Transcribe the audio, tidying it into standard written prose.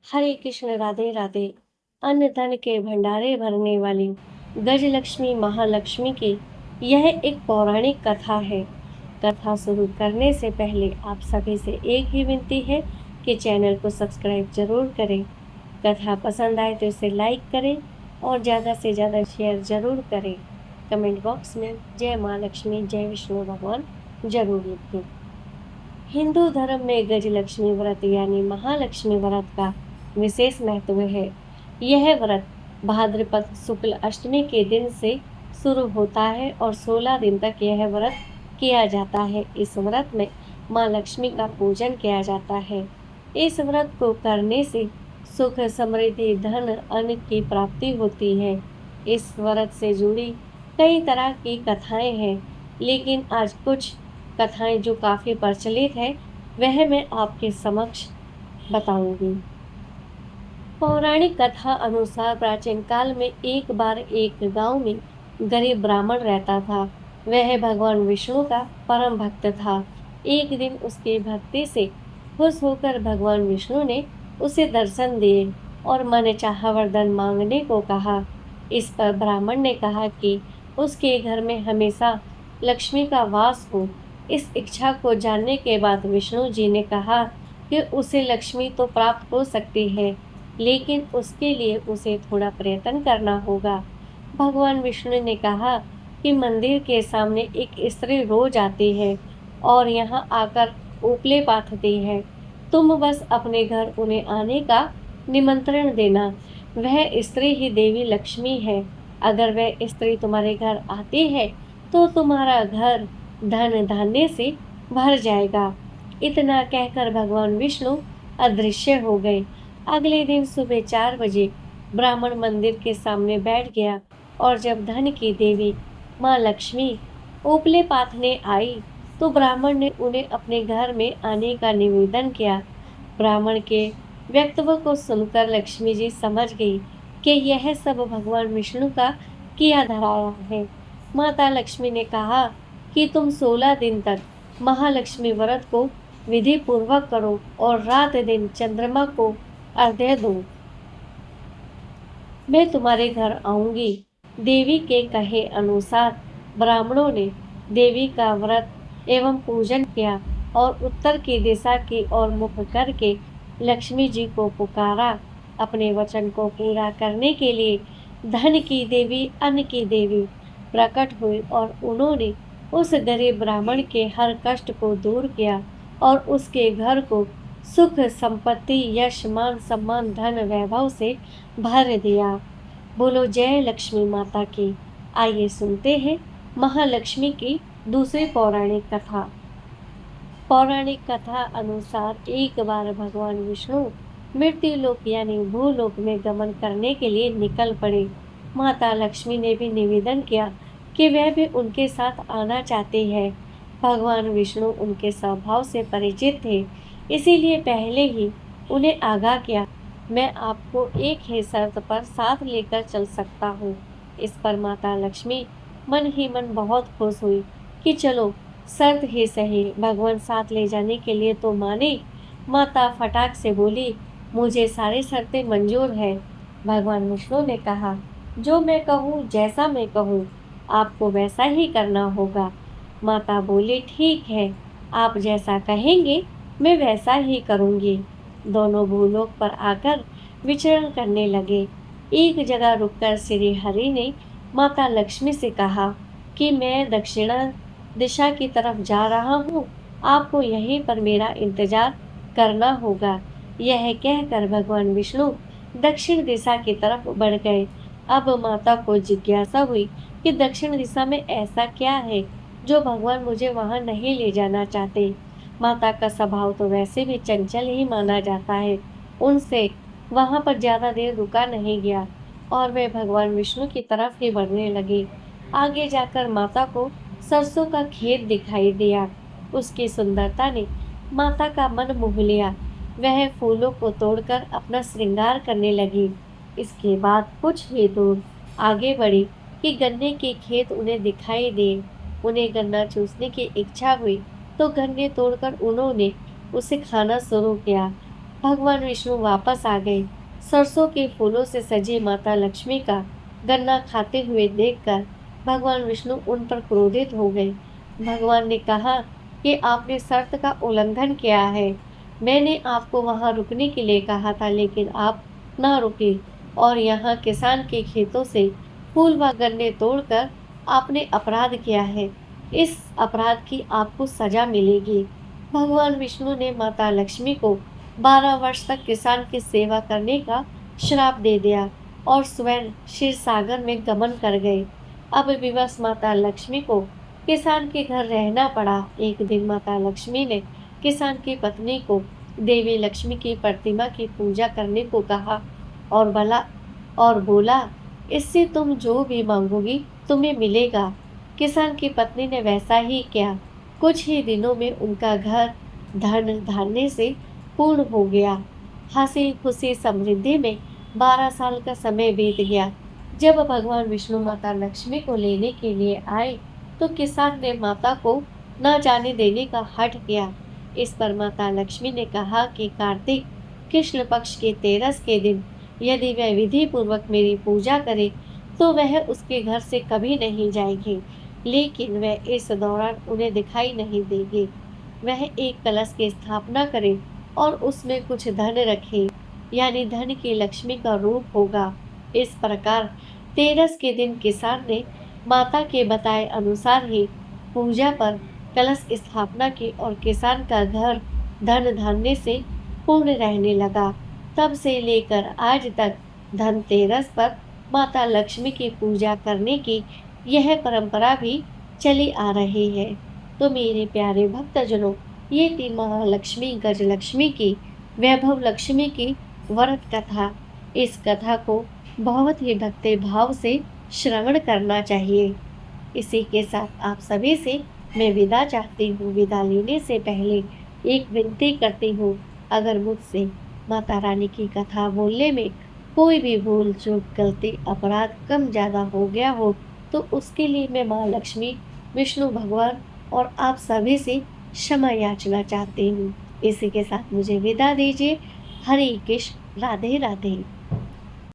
हरे कृष्ण राधे राधे। अन्न धन के भंडारे भरने वाली गजलक्ष्मी महालक्ष्मी की यह एक पौराणिक कथा है। कथा शुरू करने से पहले आप सभी से एक ही विनती है कि चैनल को सब्सक्राइब जरूर करें। कथा पसंद आए तो इसे लाइक करें और ज़्यादा से ज़्यादा शेयर जरूर करें। कमेंट बॉक्स में जय माँ लक्ष्मी जय विष्णु भगवान जरूर लिखें। हिंदू धर्म में गजलक्ष्मी व्रत यानी महालक्ष्मी व्रत का विशेष महत्व है। यह व्रत भाद्रपद शुक्ल अष्टमी के दिन से शुरू होता है और 16 दिन तक यह व्रत किया जाता है। इस व्रत में माँ लक्ष्मी का पूजन किया जाता है। इस व्रत को करने से सुख समृद्धि धन अन्न की प्राप्ति होती है। इस व्रत से जुड़ी कई तरह की कथाएं हैं, लेकिन आज कुछ कथाएं जो काफी प्रचलित है वह मैं आपके समक्ष बताऊंगी। पौराणिक कथा अनुसार प्राचीन काल में एक बार एक गांव में गरीब ब्राह्मण रहता था। वह भगवान विष्णु का परम भक्त था। एक दिन उसकी भक्ति से खुश होकर भगवान विष्णु ने उसे दर्शन दिए और मनचाहा वरदान मांगने को कहा। इस पर ब्राह्मण ने कहा कि उसके घर में हमेशा लक्ष्मी का वास हो। इस इच्छा को जानने के बाद विष्णु जी ने कहा कि उसे लक्ष्मी तो प्राप्त हो सकती है, लेकिन उसके लिए उसे थोड़ा प्रयत्न करना होगा। भगवान विष्णु ने कहा कि मंदिर के सामने एक स्त्री रोज आती है और यहाँ आकर उपले पाथती है। तुम बस अपने घर उन्हें आने का निमंत्रण देना। वह स्त्री ही देवी लक्ष्मी है। अगर वह स्त्री तुम्हारे घर आती है तो तुम्हारा घर धन धान्य से भर जाएगा। इतना कहकर भगवान विष्णु अदृश्य हो गए। अगले दिन सुबह 4 बजे ब्राह्मण मंदिर के सामने बैठ गया और जब धन की देवी माँ लक्ष्मी उपले पाथने आई तो ब्राह्मण ने उन्हें अपने घर में आने का निवेदन किया। ब्राह्मण के वक्तव्य को सुनकर लक्ष्मी जी समझ गई कि यह सब भगवान विष्णु का किया धराया है। माता लक्ष्मी ने कहा कि तुम 16 दिन तक महालक्ष्मी व्रत को विधि पूर्वक करो और रात दिन चंद्रमा को अर्घ्य दो। मैं तुम्हारे घर आऊंगी। देवी के कहे अनुसार ब्राह्मणों ने देवी का व्रत एवं पूजन किया और उत्तर की दिशा की ओर मुख करके लक्ष्मी जी को पुकारा। अपने वचन को पूरा करने के लिए धन की देवी अन्न की देवी प्रकट हुई और उन्होंने उस गरीब ब्राह्मण के हर कष्ट को दूर किया और उसके घर को सुख संपत्ति यश मान सम्मान धन वैभव से भर दिया। बोलो जय लक्ष्मी माता की। आइए सुनते हैं महालक्ष्मी की दूसरी पौराणिक कथा। पौराणिक कथा अनुसार एक बार भगवान विष्णु मृत्युलोक यानी भूलोक में गमन करने के लिए निकल पड़े। माता लक्ष्मी ने भी निवेदन किया कि वह भी उनके साथ आना चाहती है। भगवान विष्णु उनके स्वभाव से परिचित थे, इसीलिए पहले ही उन्हें आगाह किया, मैं आपको एक ही शर्त पर साथ लेकर चल सकता हूँ। इस पर माता लक्ष्मी मन ही मन बहुत खुश हुई कि चलो शर्त ही सही, भगवान साथ ले जाने के लिए तो माने। माता फटाक से बोली, मुझे सारी शर्तें मंजूर है। भगवान विष्णु ने कहा, जो मैं कहूँ जैसा मैं कहूँ आपको वैसा ही करना होगा। माता बोली, ठीक है, आप जैसा कहेंगे मैं वैसा ही करूँगी। दोनों भूलोक पर आकर विचरण करने लगे। एक जगह रुककर श्री हरि ने माता लक्ष्मी से कहा कि मैं दक्षिणा दिशा की तरफ जा रहा हूँ, आपको यहीं पर मेरा इंतजार करना होगा। यह कहकर भगवान विष्णु दक्षिण दिशा की तरफ बढ़ गए। अब माता को जिज्ञासा हुई कि दक्षिण दिशा में ऐसा क्या है जो भगवान मुझे वहां नहीं ले जाना चाहते। माता का स्वभाव तो वैसे भी चंचल ही माना जाता है। उनसे वहां पर ज्यादा देर रुका नहीं गया और वे भगवान विष्णु की तरफ ही बढ़ने लगे। आगे जाकर माता को सरसों का खेत दिखाई दिया। उसकी सुंदरता ने माता का मन मोह लिया। वह फूलों को तोड़कर अपना श्रृंगार करने लगी। इसके बाद कुछ ही दूर आगे बढ़ी कि गन्ने के खेत उन्हें दिखाई दिए। उन्हें गन्ना चूसने की इच्छा हुई तो गन्ने तोड़कर उन्होंने उसे खाना शुरू किया। भगवान विष्णु वापस आ गए। सरसों के फूलों से सजी माता लक्ष्मी का गन्ना खाते हुए देखकर भगवान विष्णु उन पर क्रोधित हो गए। भगवान ने कहा कि आपने शर्त का उल्लंघन किया है। मैंने आपको वहां रुकने के लिए कहा था, लेकिन आप ना रुके और यहाँ किसान के खेतों से फूल व गन्ने तोड़कर आपने अपराध किया है। इस अपराध की आपको सजा मिलेगी। भगवान विष्णु ने माता लक्ष्मी को 12 वर्ष तक किसान की सेवा करने का श्राप दे दिया और स्वयं क्षीर सागर में गमन कर गए। अब विवश माता लक्ष्मी को किसान के घर रहना पड़ा। एक दिन माता लक्ष्मी ने किसान की पत्नी को देवी लक्ष्मी की प्रतिमा की पूजा करने को कहा और बोला, इससे तुम जो भी मांगोगी तुम्हें मिलेगा। किसान की पत्नी ने वैसा ही किया। कुछ ही दिनों में उनका घर धन धान्य से पूर्ण हो गया। हंसी खुशी समृद्धि में 12 साल का समय बीत गया। जब भगवान विष्णु माता लक्ष्मी को लेने के लिए आए तो किसान ने माता को न जाने देने का हठ किया। इस पर माता लक्ष्मी ने कहा कि कार्तिक कृष्ण पक्ष के तेरस के दिन यदि वह विधि पूर्वक मेरी पूजा करे तो वह उसके घर से कभी नहीं जाएगी, लेकिन वह इस दौरान उन्हें दिखाई नहीं देगी। वह एक कलश की स्थापना करे और उसमें कुछ धन रखे, यानी धन की लक्ष्मी का रूप होगा। इस प्रकार तेरस के दिन किसान ने माता के बताए अनुसार ही पूजा पर कलश स्थापना की और किसान का घर धन धान्य से पूर्ण रहने लगा। तब से लेकर आज तक धनतेरस पर माता लक्ष्मी की पूजा करने की यह परंपरा भी चली आ रही है। तो मेरे प्यारे भक्तजनों, ये थी महालक्ष्मी गजलक्ष्मी की, वैभव लक्ष्मी की व्रत कथा। इस कथा को बहुत ही भक्ति भाव से श्रवण करना चाहिए। इसी के साथ आप सभी से मैं विदा चाहती हूँ। विदा लेने से पहले एक विनती करती हूँ, अगर मुझसे माता रानी की कथा बोलने में कोई भी भूल चूक गलती अपराध कम ज़्यादा हो गया हो तो उसके लिए मैं माँ लक्ष्मी, विष्णु भगवान और आप सभी से क्षमा याचना चाहती हूँ। इसी के साथ मुझे विदा दीजिए। हरे कृष्ण, राधे राधे।